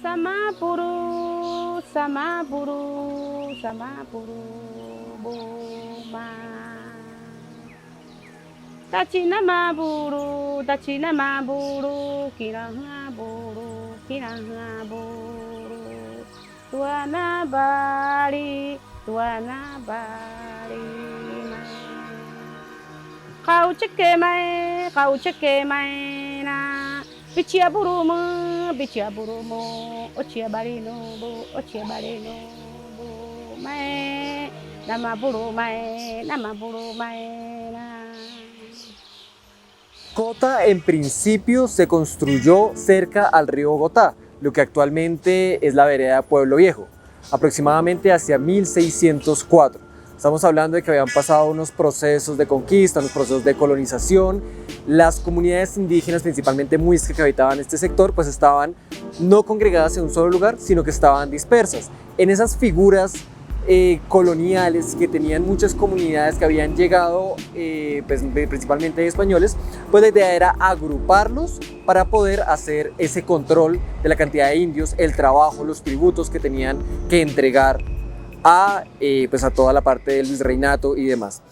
Samapuru, samapuru, samapuru, buma. Tachina maburu, kiranga buru. Tuana bari. Kau ceke mai na. Bicia burumu, ochia barino bu, mai, nama buru mai na. Cota en principio se construyó cerca al río Bogotá, lo que actualmente es la vereda Pueblo Viejo, aproximadamente hacia 1604. Estamos hablando de que habían pasado unos procesos de conquista, unos procesos de colonización. Las comunidades indígenas, principalmente muiscas que habitaban este sector, pues estaban no congregadas en un solo lugar, sino que estaban dispersas. En esas figuras coloniales que tenían muchas comunidades que habían llegado, pues, principalmente españoles, pues la idea era agruparlos para poder hacer ese control de la cantidad de indios, el trabajo, los tributos que tenían que entregar pues a toda la parte del virreinato y demás.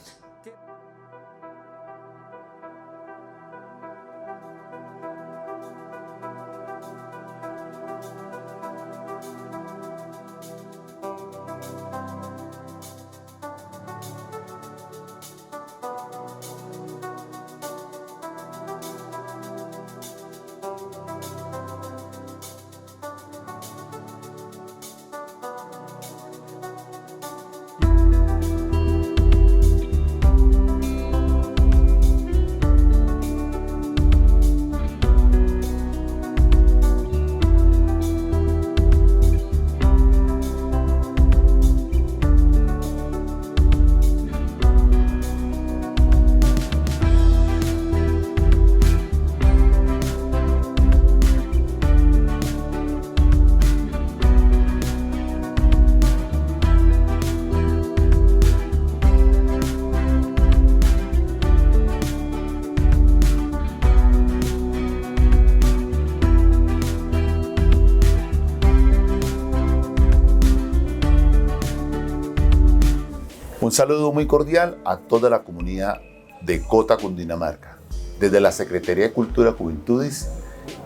Un saludo muy cordial a toda la comunidad de Cota, Cundinamarca. Desde la Secretaría de Cultura y Juventudes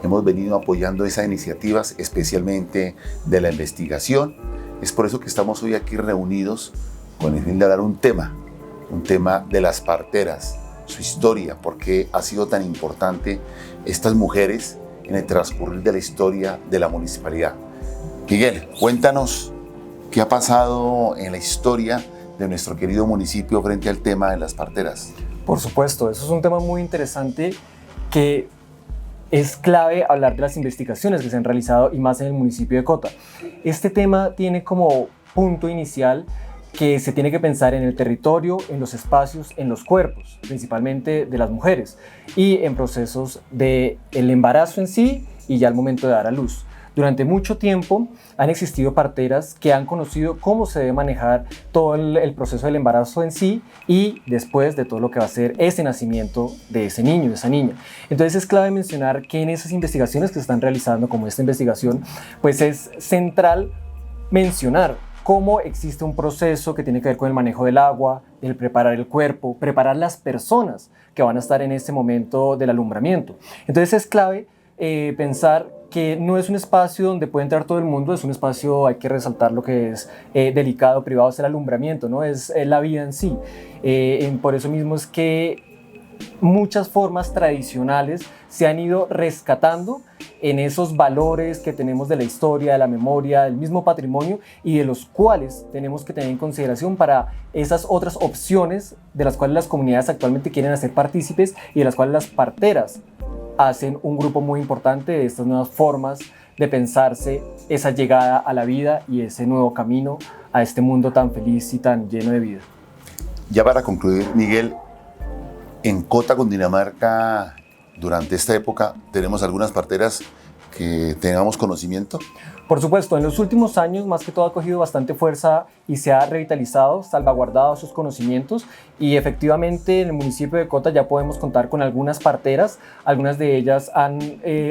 hemos venido apoyando esas iniciativas, especialmente de la investigación. Es por eso que estamos hoy aquí reunidos con el fin de hablar un tema de las parteras, su historia, por qué ha sido tan importante estas mujeres en el transcurrir de la historia de la municipalidad. Miguel, cuéntanos qué ha pasado en la historia de nuestro querido municipio frente al tema de las parteras. Por supuesto, eso es un tema muy interesante que es clave hablar de las investigaciones que se han realizado y más en el municipio de Cota. Este tema tiene como punto inicial que se tiene que pensar en el territorio, en los espacios, en los cuerpos, principalmente de las mujeres, y en procesos del embarazo en sí y ya al momento de dar a luz. Durante mucho tiempo han existido parteras que han conocido cómo se debe manejar todo el proceso del embarazo en sí y después de todo lo que va a ser ese nacimiento de ese niño, de esa niña. Entonces es clave mencionar que en esas investigaciones que se están realizando, como esta investigación, pues es central mencionar cómo existe un proceso que tiene que ver con el manejo del agua, el preparar el cuerpo, preparar las personas que van a estar en ese momento del alumbramiento. Entonces es clave pensar que no es un espacio donde puede entrar todo el mundo, es un espacio, hay que resaltar lo que es delicado, privado, es el alumbramiento, ¿no? Es la vida en sí. Por eso mismo es que muchas formas tradicionales se han ido rescatando en esos valores que tenemos de la historia, de la memoria, del mismo patrimonio y de los cuales tenemos que tener en consideración para esas otras opciones de las cuales las comunidades actualmente quieren hacer partícipes y de las cuales las parteras hacen un grupo muy importante de estas nuevas formas de pensarse esa llegada a la vida y ese nuevo camino a este mundo tan feliz y tan lleno de vida. Ya para concluir, Miguel, en Cota, Cundinamarca, durante esta época tenemos algunas parteras que tengamos conocimiento? Por supuesto, en los últimos años más que todo ha cogido bastante fuerza y se ha revitalizado, salvaguardado sus conocimientos y efectivamente en el municipio de Cota ya podemos contar con algunas parteras, algunas de ellas han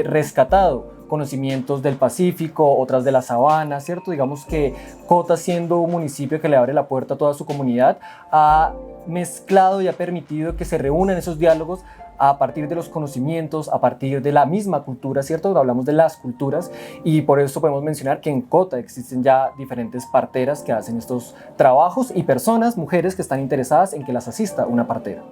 rescatado conocimientos del Pacífico, otras de la sabana, ¿cierto? Digamos que Cota, siendo un municipio que le abre la puerta a toda su comunidad, ha mezclado y ha permitido que se reúnan esos diálogos a partir de los conocimientos, a partir de la misma cultura, ¿cierto? Hablamos de las culturas y por eso podemos mencionar que en Cota existen ya diferentes parteras que hacen estos trabajos y personas, mujeres que están interesadas en que las asista una partera.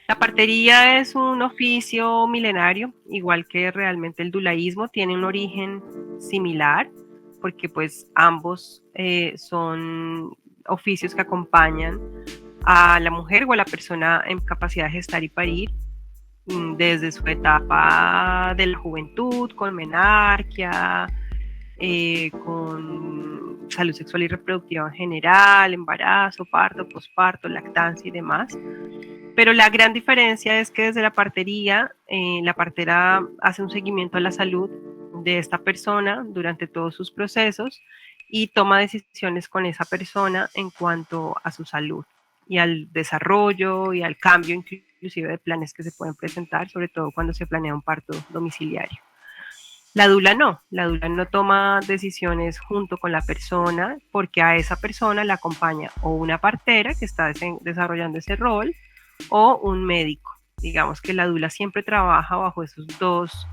La partería es un oficio milenario, igual que realmente el dulaísmo, tiene un origen similar, porque pues ambos son oficios que acompañan a la mujer o a la persona en capacidad de gestar y parir desde su etapa de la juventud, con menarquia, con salud sexual y reproductiva en general, embarazo, parto, posparto, lactancia y demás. Pero la gran diferencia es que desde la partera hace un seguimiento a la salud de esta persona durante todos sus procesos y toma decisiones con esa persona en cuanto a su salud y al desarrollo y al cambio inclusive de planes que se pueden presentar, sobre todo cuando se planea un parto domiciliario. La dula no toma decisiones junto con la persona porque a esa persona la acompaña o una partera que está desarrollando ese rol o un médico. Digamos que la dula siempre trabaja bajo esos dos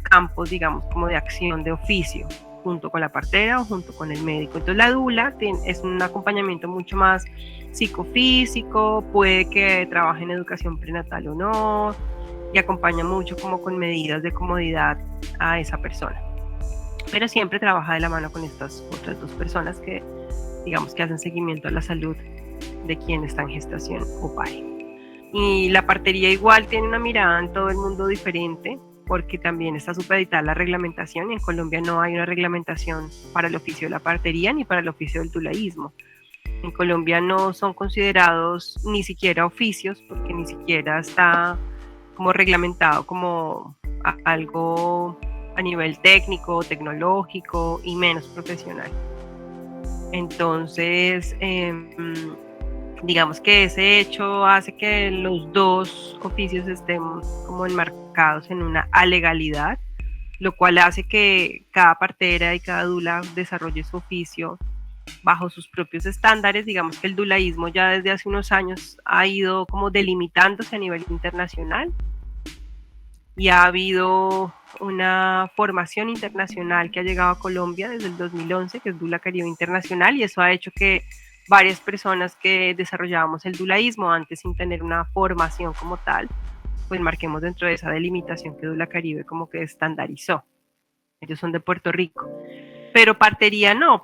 campos, digamos, como de acción de oficio, junto con la partera o junto con el médico. Entonces la dula es un acompañamiento mucho más psicofísico, puede que trabaje en educación prenatal o no, y acompaña mucho como con medidas de comodidad a esa persona. Pero siempre trabaja de la mano con estas otras dos personas que, digamos, que hacen seguimiento a la salud de quien está en gestación o pare. Y la partería igual tiene una mirada en todo el mundo diferente, porque también está supeditada a la reglamentación, y en Colombia no hay una reglamentación para el oficio de la partería ni para el oficio del dulaísmo. En Colombia no son considerados ni siquiera oficios, porque ni siquiera está como reglamentado como algo a nivel técnico, tecnológico y menos profesional. Entonces, digamos que ese hecho hace que los dos oficios estén como enmarcados en una alegalidad, lo cual hace que cada partera y cada dula desarrolle su oficio bajo sus propios estándares. Digamos que el dulaísmo ya desde hace unos años ha ido como delimitándose a nivel internacional y ha habido una formación internacional que ha llegado a Colombia desde el 2011, que es Dula Caribe Internacional, y eso ha hecho que varias personas que desarrollábamos el dulaísmo antes sin tener una formación como tal, pues marquemos dentro de esa delimitación que Dula Caribe como que estandarizó. Ellos son de Puerto Rico. Pero partería no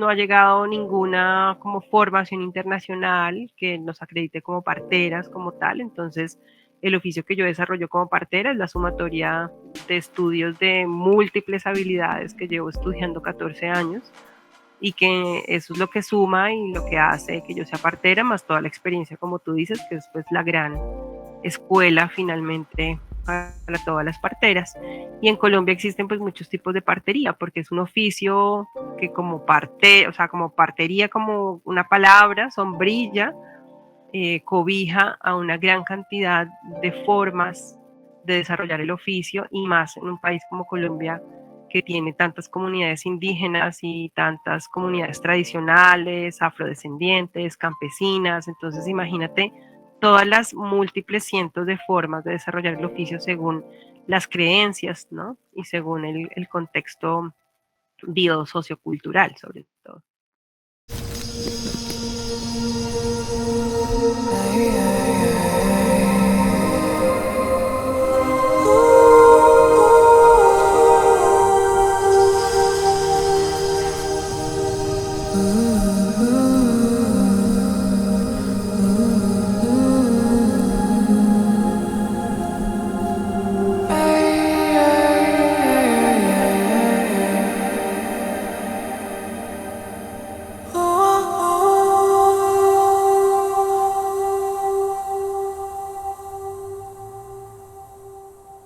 ha llegado ninguna como formación internacional que nos acredite como parteras como tal. Entonces el oficio que yo desarrollo como partera es la sumatoria de estudios de múltiples habilidades que llevo estudiando 14 años, y que eso es lo que suma y lo que hace que yo sea partera, más toda la experiencia, como tú dices, que es pues la gran escuela finalmente para todas las parteras. Y en Colombia existen pues muchos tipos de partería, porque es un oficio que como partería como una palabra, sombrilla, cobija a una gran cantidad de formas de desarrollar el oficio, y más en un país como Colombia, que tiene tantas comunidades indígenas y tantas comunidades tradicionales, afrodescendientes, campesinas. Entonces imagínate todas las múltiples cientos de formas de desarrollar el oficio según las creencias, ¿no? Y según el contexto biosociocultural, sobre todo.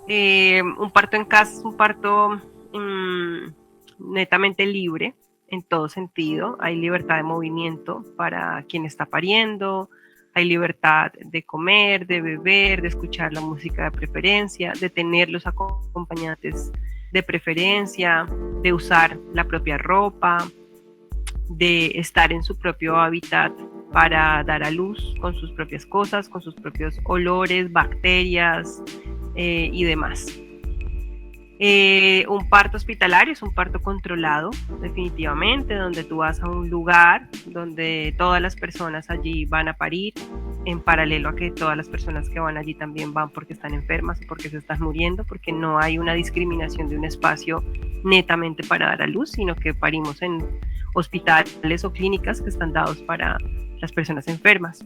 Un parto en casa es un parto netamente libre en todo sentido. Hay libertad de movimiento para quien está pariendo, hay libertad de comer, de beber, de escuchar la música de preferencia, de tener los acompañantes de preferencia, de usar la propia ropa, de estar en su propio hábitat para dar a luz con sus propias cosas, con sus propios olores, bacterias y demás. Un parto hospitalario es un parto controlado, definitivamente, donde tú vas a un lugar donde todas las personas allí van a parir, en paralelo a que todas las personas que van allí también van porque están enfermas o porque se están muriendo, porque no hay una discriminación de un espacio netamente para dar a luz, sino que parimos en hospitales o clínicas que están dados para las personas enfermas.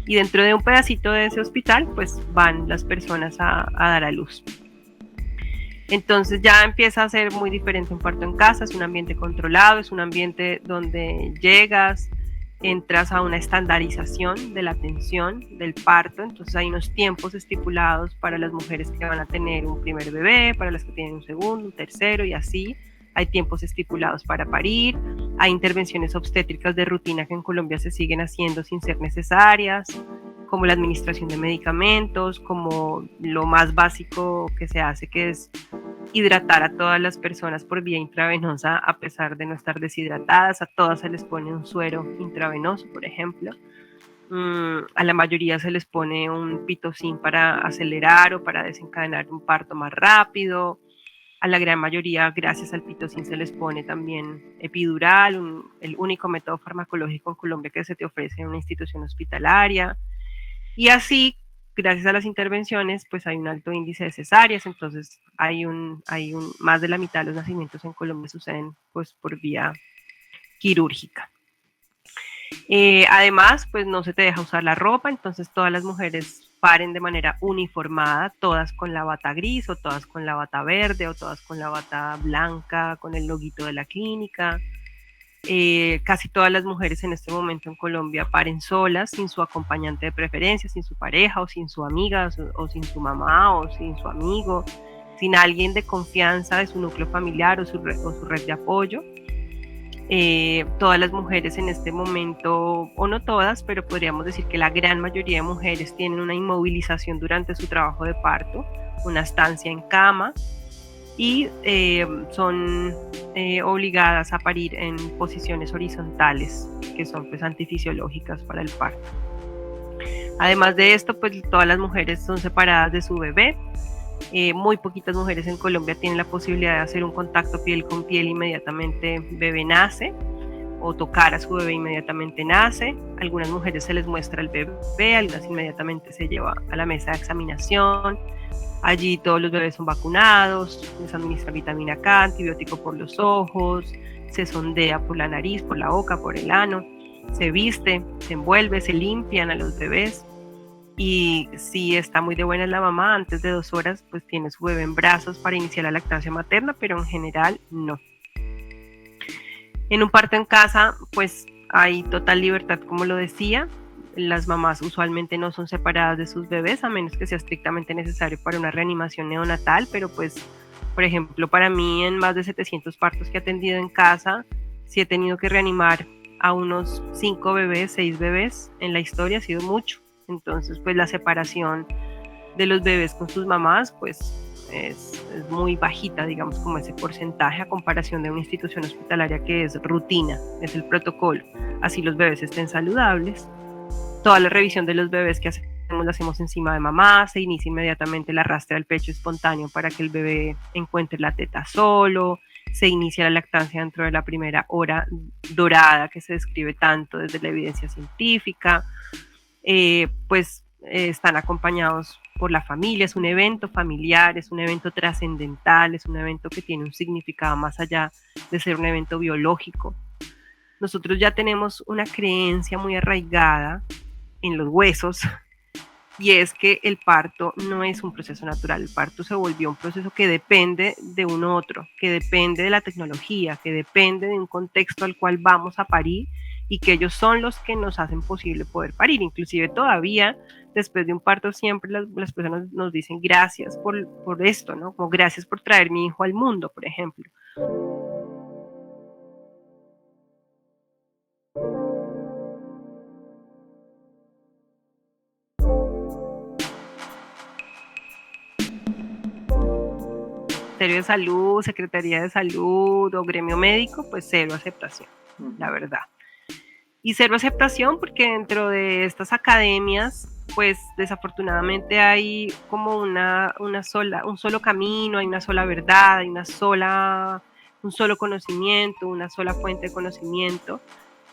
Y dentro de un pedacito de ese hospital, pues van las personas a dar a luz. Entonces ya empieza a ser muy diferente un parto en casa, es un ambiente controlado, es un ambiente donde llegas, entras a una estandarización de la atención del parto, entonces hay unos tiempos estipulados para las mujeres que van a tener un primer bebé, para las que tienen un segundo, un tercero y así. Hay tiempos estipulados para parir, hay intervenciones obstétricas de rutina que en Colombia se siguen haciendo sin ser necesarias, como la administración de medicamentos, como lo más básico que se hace, que es hidratar a todas las personas por vía intravenosa a pesar de no estar deshidratadas. A todas se les pone un suero intravenoso, por ejemplo. A la mayoría se les pone un pitocin para acelerar o para desencadenar un parto más rápido. A la gran mayoría, gracias al pitocin, se les pone también epidural, el único método farmacológico en Colombia que se te ofrece en una institución hospitalaria. Y así, gracias a las intervenciones, pues hay un alto índice de cesáreas, entonces más de la mitad de los nacimientos en Colombia suceden pues por vía quirúrgica. Además, pues no se te deja usar la ropa, entonces todas las mujeres paren de manera uniformada, todas con la bata gris o todas con la bata verde o todas con la bata blanca, con el loguito de la clínica. Casi todas las mujeres en este momento en Colombia paren solas, sin su acompañante de preferencia, sin su pareja o sin su amiga o sin su mamá o sin su amigo, sin alguien de confianza de su núcleo familiar o su red de apoyo. Todas las mujeres en este momento, o no todas, pero podríamos decir que la gran mayoría de mujeres tienen una inmovilización durante su trabajo de parto, una estancia en cama, y son obligadas a parir en posiciones horizontales que son pues antifisiológicas para el parto. Además de esto, pues todas las mujeres son separadas de su bebé. Muy poquitas mujeres en Colombia tienen la posibilidad de hacer un contacto piel con piel inmediatamente bebé nace, o tocar a su bebé inmediatamente nace. Algunas mujeres se les muestra el bebé, algunas inmediatamente se lleva a la mesa de examinación. Allí todos los bebés son vacunados, les administra vitamina K, antibiótico por los ojos, se sondea por la nariz, por la boca, por el ano, se viste, se envuelve, se limpian a los bebés. Y si está muy de buenas la mamá, antes de 2 horas pues tiene su bebé en brazos para iniciar la lactancia materna, pero en general no. En un parto en casa pues hay total libertad, como lo decía. Las mamás usualmente no son separadas de sus bebés a menos que sea estrictamente necesario para una reanimación neonatal, pero pues por ejemplo para mí en más de 700 partos que he atendido en casa, si he tenido que reanimar a unos 5 bebés, 6 bebés en la historia, ha sido mucho. Entonces pues la separación de los bebés con sus mamás pues es muy bajita, digamos, como ese porcentaje a comparación de una institución hospitalaria que es rutina, es el protocolo, así los bebés estén saludables. Toda la revisión de los bebés que hacemos la hacemos encima de mamá, se inicia inmediatamente el arrastre al pecho espontáneo para que el bebé encuentre la teta solo, se inicia la lactancia dentro de la primera hora dorada que se describe tanto desde la evidencia científica. Están acompañados por la familia, es un evento familiar, es un evento trascendental, es un evento que tiene un significado más allá de ser un evento biológico. Nosotros ya tenemos una creencia muy arraigada en los huesos, y es que el parto no es un proceso natural, el parto se volvió un proceso que depende de un otro, que depende de la tecnología, que depende de un contexto al cual vamos a parir, y que ellos son los que nos hacen posible poder parir. Inclusive todavía después de un parto siempre las personas nos dicen gracias por esto, ¿no? Como gracias por traer mi hijo al mundo, por ejemplo. Ministerio de Salud, Secretaría de Salud o gremio médico, pues cero aceptación, la verdad. Y cero aceptación porque dentro de estas academias, pues desafortunadamente hay como un solo camino, hay una sola verdad, hay un solo conocimiento, una sola fuente de conocimiento.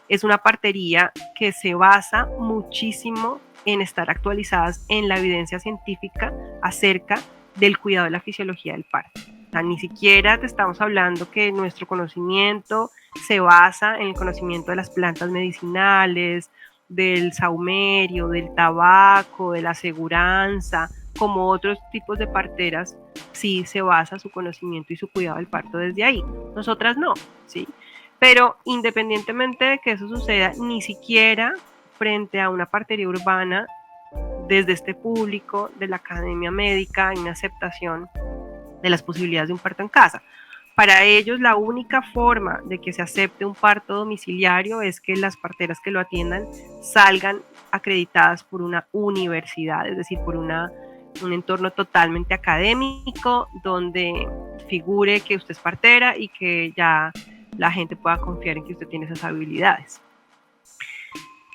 Es una partería que se basa muchísimo en estar actualizadas en la evidencia científica acerca del cuidado de la fisiología del parto. O sea, ni siquiera te estamos hablando que nuestro conocimiento se basa en el conocimiento de las plantas medicinales, del saumerio, del tabaco, de la aseguranza, como otros tipos de parteras, sí se basa su conocimiento y su cuidado del parto desde ahí. Nosotras no, ¿sí? Pero independientemente de que eso suceda, ni siquiera frente a una partería urbana, desde este público de la academia médica, hay una aceptación de las posibilidades de un parto en casa. Para ellos, la única forma de que se acepte un parto domiciliario es que las parteras que lo atiendan salgan acreditadas por una universidad, es decir, por un entorno totalmente académico, donde figure que usted es partera y que ya la gente pueda confiar en que usted tiene esas habilidades.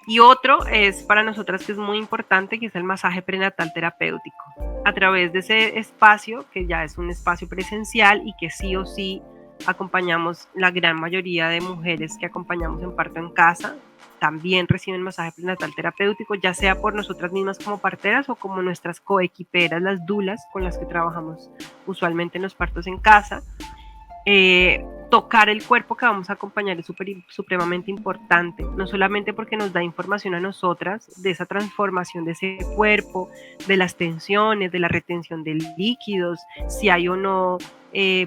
Y otro es para nosotras que es muy importante, que es el masaje prenatal terapéutico. A través de ese espacio, que ya es un espacio presencial y que sí o sí acompañamos, la gran mayoría de mujeres que acompañamos en parto en casa, también reciben masaje prenatal terapéutico, ya sea por nosotras mismas como parteras o como nuestras coequiperas, las dulas con las que trabajamos usualmente en los partos en casa. Tocar el cuerpo que vamos a acompañar es supremamente importante, no solamente porque nos da información a nosotras de esa transformación de ese cuerpo, de las tensiones, de la retención de líquidos, si hay o no,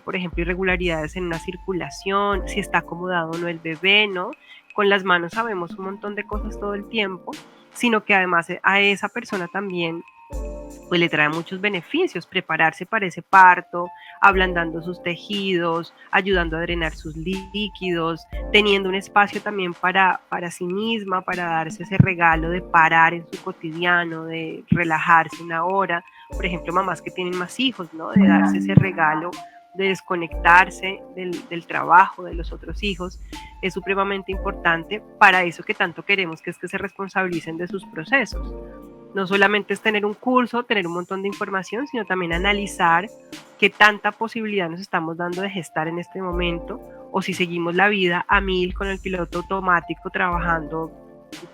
por ejemplo, irregularidades en una circulación, si está acomodado o no el bebé, ¿no? Con las manos sabemos un montón de cosas todo el tiempo, sino que además a esa persona también pues le trae muchos beneficios, prepararse para ese parto, ablandando sus tejidos, ayudando a drenar sus líquidos, teniendo un espacio también para sí misma, para darse ese regalo de parar en su cotidiano, de relajarse una hora. Por ejemplo, mamás que tienen más hijos, ¿no? De darse ese regalo, de desconectarse del trabajo, de los otros hijos, es supremamente importante para eso que tanto queremos, que es que se responsabilicen de sus procesos. No solamente es tener un curso, tener un montón de información, sino también analizar qué tanta posibilidad nos estamos dando de gestar en este momento, o si seguimos la vida a 1000 con el piloto automático trabajando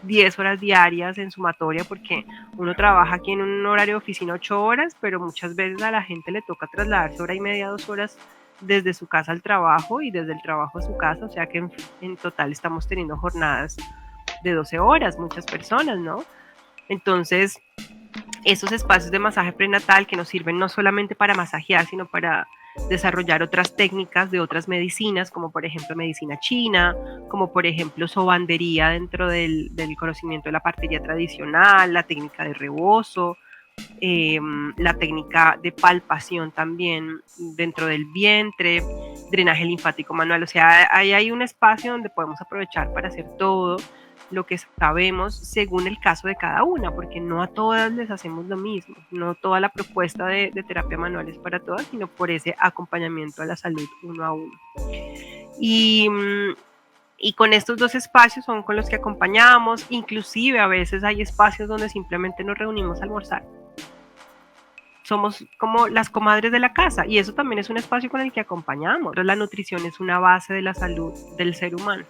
10 horas diarias en sumatoria, porque uno trabaja aquí en un horario de oficina 8 horas, pero muchas veces a la gente le toca trasladarse hora y media, 2 horas desde su casa al trabajo y desde el trabajo a su casa, o sea que en total estamos teniendo jornadas de 12 horas, muchas personas, ¿no? Entonces, esos espacios de masaje prenatal que nos sirven no solamente para masajear, sino para desarrollar otras técnicas de otras medicinas, como por ejemplo medicina china, como por ejemplo sobandería dentro del conocimiento de la partería tradicional, la técnica de rebozo, la técnica de palpación también dentro del vientre, drenaje linfático manual. O sea, ahí hay un espacio donde podemos aprovechar para hacer todo lo que sabemos según el caso de cada una, porque no a todas les hacemos lo mismo, no toda la propuesta de terapia manual es para todas, sino por ese acompañamiento a la salud uno a uno. Y con estos dos espacios son con los que acompañamos, inclusive a veces hay espacios donde simplemente nos reunimos a almorzar. Somos como las comadres de la casa y eso también es un espacio con el que acompañamos. La nutrición es una base de la salud del ser humano.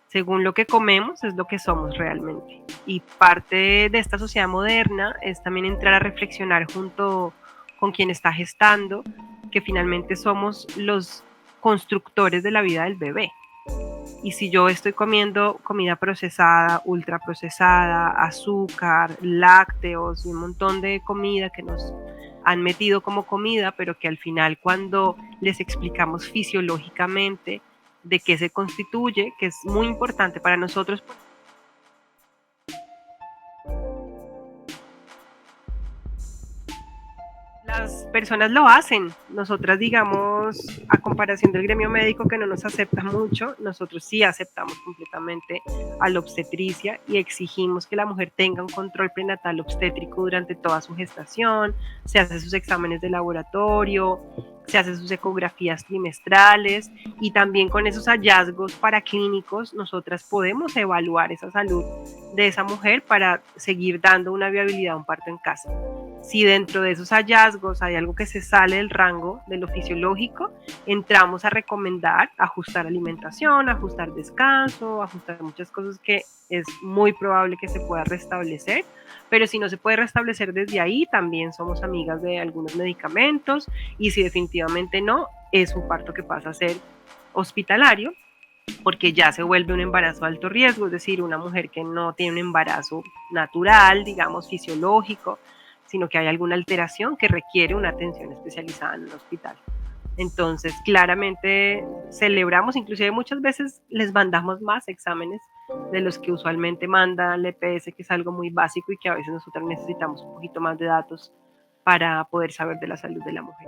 Según lo que comemos es lo que somos realmente. Y parte de esta sociedad moderna es también entrar a reflexionar junto con quien está gestando, que finalmente somos los constructores de la vida del bebé. Y si yo estoy comiendo comida procesada, ultraprocesada, azúcar, lácteos y un montón de comida que nos han metido como comida, pero que al final cuando les explicamos fisiológicamente de qué se constituye, que es muy importante para nosotros. las personas lo hacen. Nosotras, digamos, a comparación del gremio médico que no nos acepta mucho, nosotros sí aceptamos completamente a la obstetricia y exigimos que la mujer tenga un control prenatal obstétrico durante toda su gestación, se hace sus exámenes de laboratorio, se hace sus ecografías trimestrales y también con esos hallazgos paraclínicos nosotras podemos evaluar esa salud de esa mujer para seguir dando una viabilidad a un parto en casa. Si dentro de esos hallazgos hay algo que se sale del rango de lo fisiológico, entramos a recomendar ajustar alimentación, ajustar descanso, ajustar muchas cosas que es muy probable que se pueda restablecer, pero si no se puede restablecer desde ahí, también somos amigas de algunos medicamentos y si definitivamente no, es un parto que pasa a ser hospitalario porque ya se vuelve un embarazo de alto riesgo, es decir, una mujer que no tiene un embarazo natural, digamos, fisiológico, sino que hay alguna alteración que requiere una atención especializada en un hospital. Entonces, claramente celebramos, inclusive muchas veces les mandamos más exámenes de los que usualmente manda el EPS, que es algo muy básico y que a veces nosotros necesitamos un poquito más de datos para poder saber de la salud de la mujer.